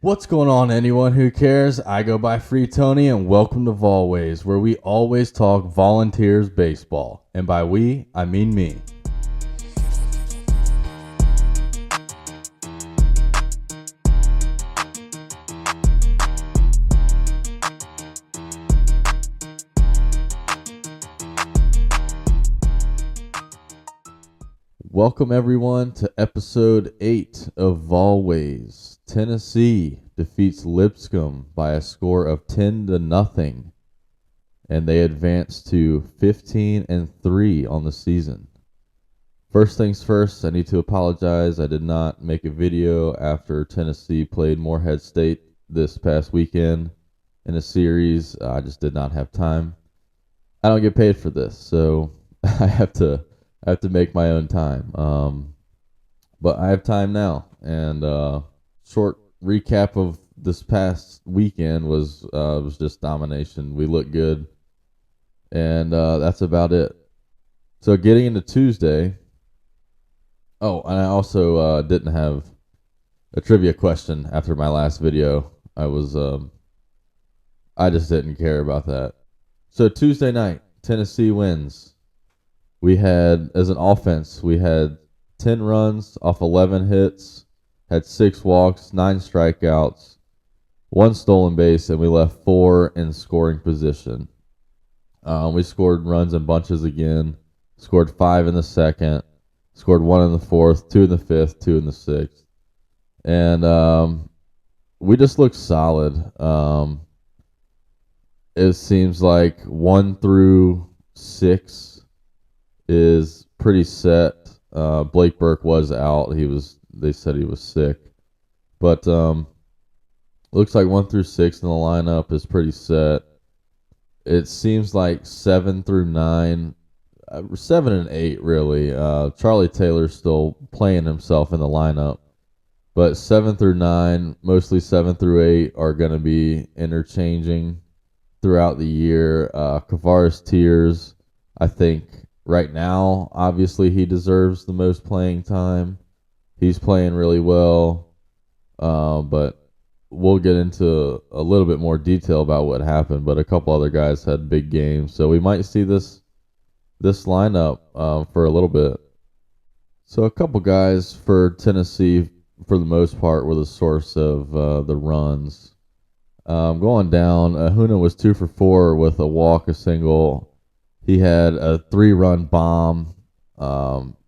What's going on, anyone who cares? I go by Free Tony, and welcome to Volways, where we always talk volunteers baseball. And by we, I mean me. Welcome, everyone, to episode 8 of Volways. Tennessee defeats Lipscomb by a score of 10-0, and they advance to 15-3 on the season. First things first, I need to apologize. I did not make a video after Tennessee played Morehead State this past weekend in a series. I just did not have time. I don't get paid for this, so I have to make my own time. But I have time now, and short recap of this past weekend was just domination. We looked good, and that's about it. So getting into Tuesday. Oh, and I also didn't have a trivia question after my last video. I just didn't care about that. So Tuesday night, Tennessee wins. We had, as an offense, we had 10 runs off 11 hits, had 6 walks, 9 strikeouts, 1 stolen base, and we left 4 in scoring position. We scored runs in bunches again, scored 5 in the second, scored 1 in the fourth, 2 in the fifth, 2 in the sixth. And we just looked solid. It seems like 1 through 6 is pretty set. Blake Burke was out. They said he was sick. But looks like 1 through 6 in the lineup is pretty set. It seems like 7 through 9, 7 and 8 really. Charlie Taylor's still playing himself in the lineup. But 7 through 9, mostly 7 through 8, are going to be interchanging throughout the year. Kavaris Tears, I think, right now, obviously, he deserves the most playing time. He's playing really well, but we'll get into a little bit more detail about what happened. But a couple other guys had big games, so we might see this lineup for a little bit. So a couple guys for Tennessee, for the most part, were the source of the runs. Going down, Ahuna was 2 for 4 with a walk, a single. He had a 3-run bomb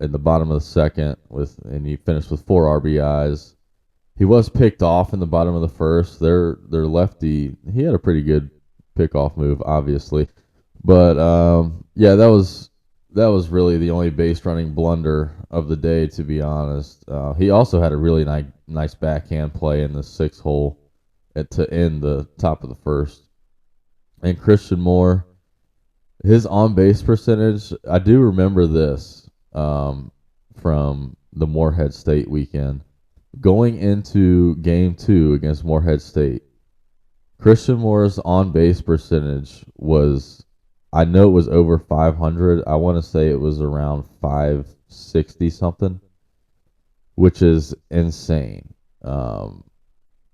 in the bottom of the second, and he finished with 4 RBIs. He was picked off in the bottom of the first. Their lefty, he had a pretty good pickoff move, obviously, but yeah, that was really the only base running blunder of the day, to be honest. He also had a really nice backhand play in the 6th hole to end the top of the first. And Christian Moore, his on-base percentage, I do remember this from the Morehead State weekend. Going into Game 2 against Morehead State, Christian Moore's on-base percentage was, I know it was over 500. I want to say it was around 560-something, which is insane.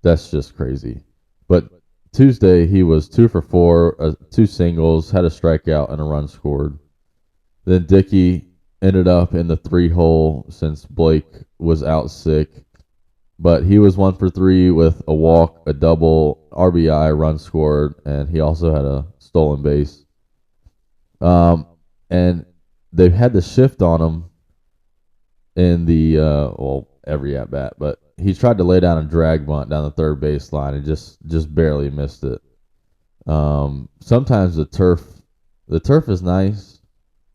That's just crazy. But Tuesday, he was 2 for 4, 2 singles, had a strikeout, and a run scored. Then Dickey ended up in the 3-hole since Blake was out sick. But he was 1 for 3 with a walk, a double, RBI, run scored, and he also had a stolen base. And they've had the shift on him in the, every at-bat, but he tried to lay down a drag bunt down the third baseline and just barely missed it. Sometimes the turf is nice,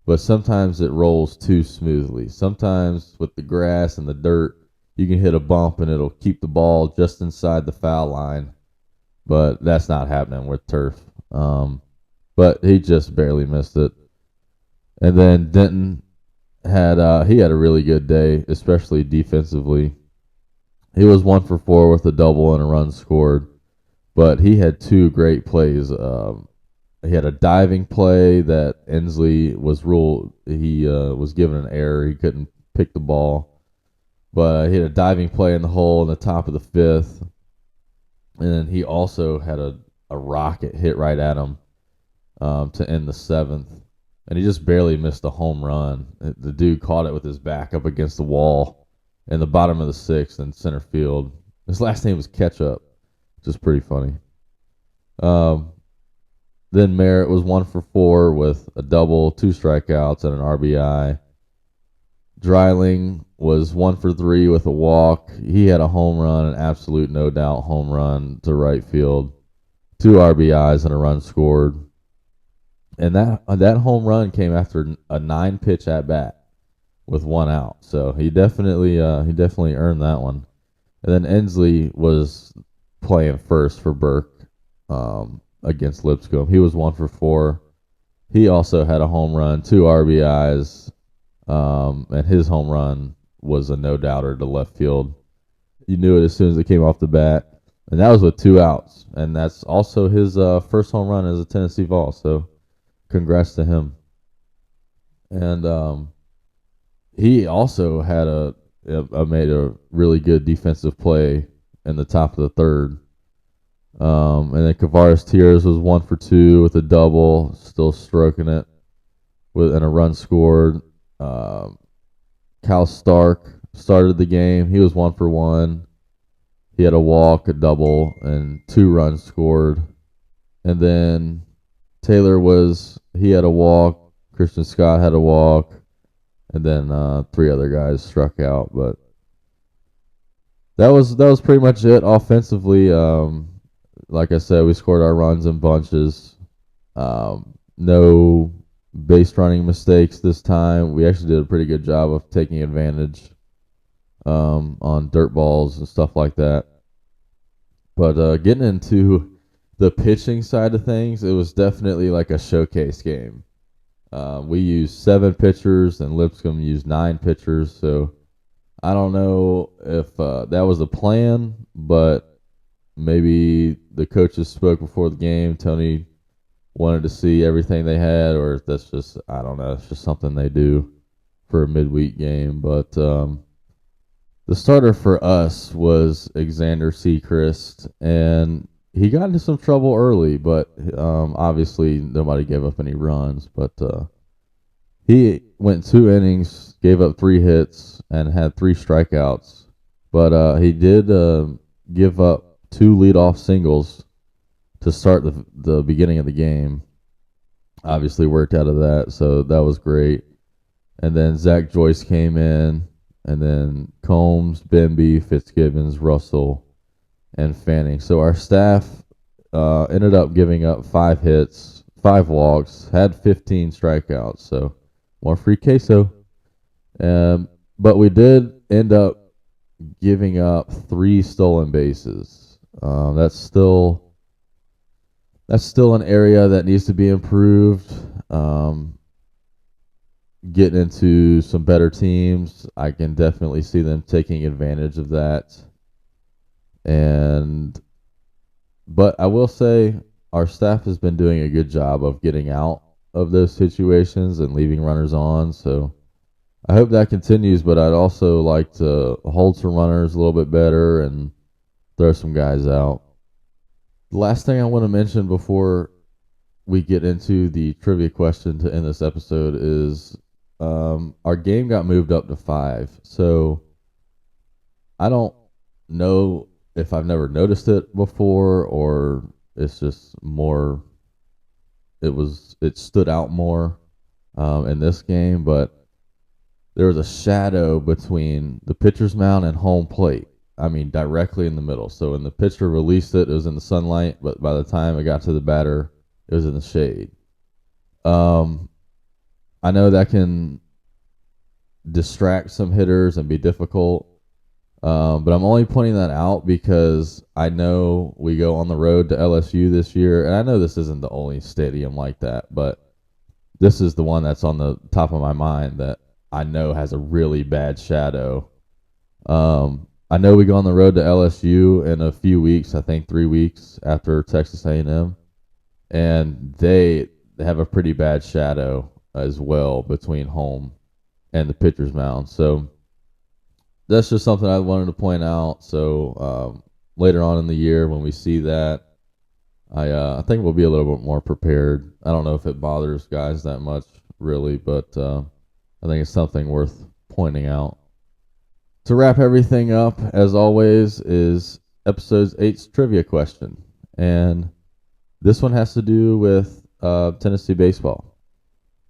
but sometimes it rolls too smoothly. Sometimes with the grass and the dirt, you can hit a bump and it'll keep the ball just inside the foul line, but that's not happening with turf. But he just barely missed it. And then Denton had a really good day, especially defensively. He was 1 for 4 with a double and a run scored, but he had 2 great plays. He had a diving play that Ensley was ruled. He was given an error. He couldn't pick the ball, but he had a diving play in the hole in the top of the 5th. and then he also had a rocket hit right at him to end the seventh, and he just barely missed a home run. The dude caught it with his back up against the wall in the bottom of the sixth in center field. His last name was Ketchup, which is pretty funny. Um, then Merritt was 1 for 4 with a double, 2 strikeouts, and an RBI. Dreiling was 1 for 3 with a walk. He had a home run, an absolute no doubt home run to right field. 2 RBIs and a run scored. And that home run came after a 9 pitch at bat with 1 out. So he definitely earned that one. And then Ensley was playing first for Burke against Lipscomb. He was 1 for 4. He also had a home run, 2 RBIs, and his home run was a no-doubter to left field. You knew it as soon as it came off the bat. And that was with 2 outs. And that's also his first home run as a Tennessee Vol. So congrats to him. And he also had made a really good defensive play in the top of the third. And then Kavares Tiers was 1 for 2 with a double, still stroking it, and a run scored. Cal Stark started the game. He was 1 for 1. He had a walk, a double, and 2 runs scored. And then Taylor he had a walk. Christian Scott had a walk. And then 3 other guys struck out. But that was pretty much it offensively. Like I said, we scored our runs in bunches. No base running mistakes this time. We actually did a pretty good job of taking advantage on dirt balls and stuff like that. But getting into the pitching side of things, it was definitely like a showcase game. We used 7 pitchers and Lipscomb used 9 pitchers. So I don't know if that was a plan, but maybe the coaches spoke before the game. Tony wanted to see everything they had, or if that's just, I don't know, it's just something they do for a midweek game. But the starter for us was Xander Sechrist, and he got into some trouble early, but obviously nobody gave up any runs. But he went 2 innings, gave up 3 hits, and had 3 strikeouts. But he did give up 2 leadoff singles to start the beginning of the game. Obviously worked out of that, so that was great. And then Zach Joyce came in, and then Combs, Bemby, Fitzgibbons, Russell, and Fanning. So our staff ended up giving up 5 hits, 5 walks, had 15 strikeouts. So more free queso. But we did end up giving up 3 stolen bases. That's still an area that needs to be improved. Getting into some better teams, I can definitely see them taking advantage of that. But I will say our staff has been doing a good job of getting out of those situations and leaving runners on. So I hope that continues, but I'd also like to hold some runners a little bit better and throw some guys out. The last thing I want to mention before we get into the trivia question to end this episode is our game got moved up to 5. So I don't know if I've never noticed it before, or it's just more, it stood out more in this game, but there was a shadow between the pitcher's mound and home plate. I mean, directly in the middle. So when the pitcher released it, it was in the sunlight, but by the time it got to the batter, it was in the shade. I know that can distract some hitters and be difficult, but I'm only pointing that out because I know we go on the road to LSU this year, and I know this isn't the only stadium like that, but this is the one that's on the top of my mind that I know has a really bad shadow. I know we go on the road to LSU in a few weeks, I think 3 weeks after Texas A&M, and they have a pretty bad shadow as well between home and the pitcher's mound. So that's just something I wanted to point out. So later on in the year when we see that, I think we'll be a little bit more prepared. I don't know if it bothers guys that much, really, but I think it's something worth pointing out. To wrap everything up, as always, is episode 8's trivia question. And this one has to do with Tennessee baseball.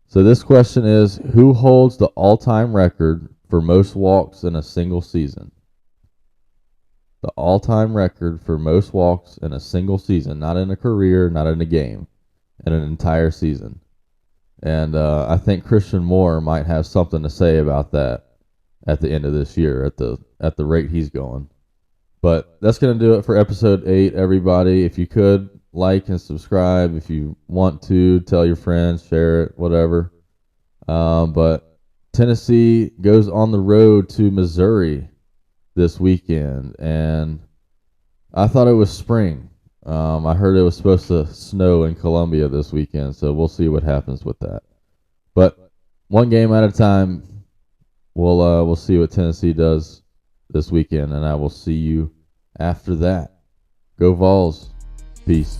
So this question is, who holds the all-time record for most walks in a single season? The all-time record for most walks in a single season, not in a career, not in a game, in an entire season. And I think Christian Moore might have something to say about that at the end of this year at the rate he's going. But that's going to do it for episode 8, everybody. If you could, like and subscribe. If you want to, tell your friends, share it, whatever. But Tennessee goes on the road to Missouri this weekend, and I thought it was spring. I heard it was supposed to snow in Columbia this weekend, so we'll see what happens with that. But one game at a time. We'll see what Tennessee does this weekend, and I will see you after that. Go Vols. Peace.